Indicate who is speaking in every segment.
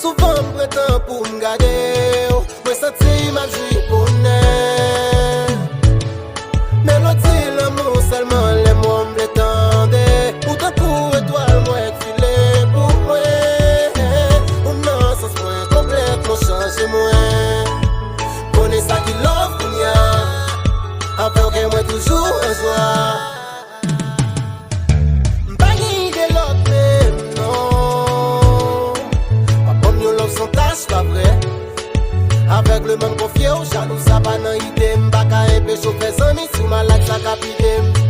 Speaker 1: souvent me prétend pour me garder. Me sentir ma vie bonheur. Mais l'autre dit l'amour seulement les mots me l'étendent. Ou d'un coup étoile moi filé pour moi. Ou non sans moi complètement changé moi. Connais ça qui l'offre pour moi. Après que moi toujours en joie. Pas vrai. Avec le même confié au jaloux, ça va dans l'idée. M'baka un peu chauffé sans mis sous ma lac, ça capite.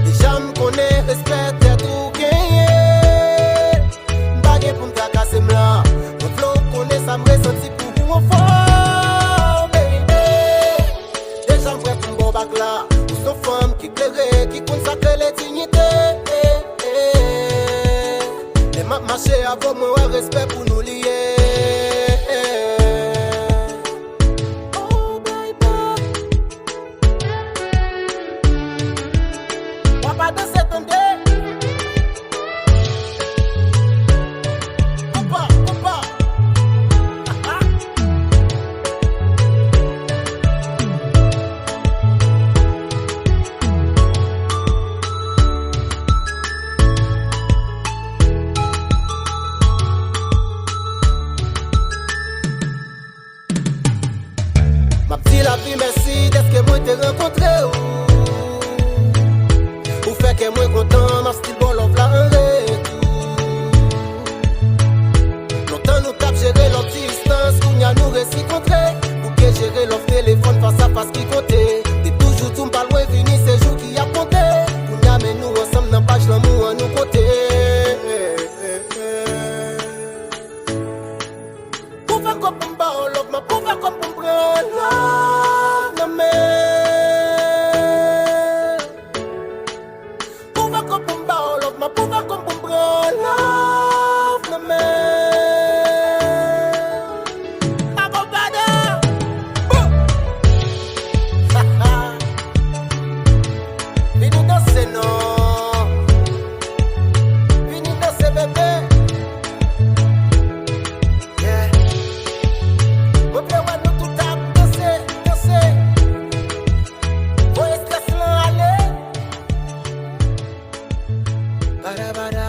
Speaker 1: Déjà m'connais, respecte tout gagné. M'bagé pour m'cacasser m'la. Mon flow connaît, ça m'ressenti pour mon fort, baby. Déjà m'prêt pour m'bon bac là. Pour son femme qui plairait, qui consacre les dignités. Et m'a marché avant moi, respect pour nous lier. Ma petite la vie merci d'être que moi t'ai rencontré. Ou fait que moi content, ma style bon love la en retour. Longtemps nous cap gérer leur distance, qu'on y a nous récit contré. Pour que gérer leur téléphone face à face qui comptait. T'es toujours tout m'pas loin vini ces jours qui a compté. Qu'on y a mais nous ensemble dans page l'amour à nous côté. Pour faire comme on bat love, ma pour faire comme on prend love, non mais. Pour faire comme on bat love, ma pour faire comme on prend love, non mais. Ma compadre, vini danser non, vini danser bébé. Bada bada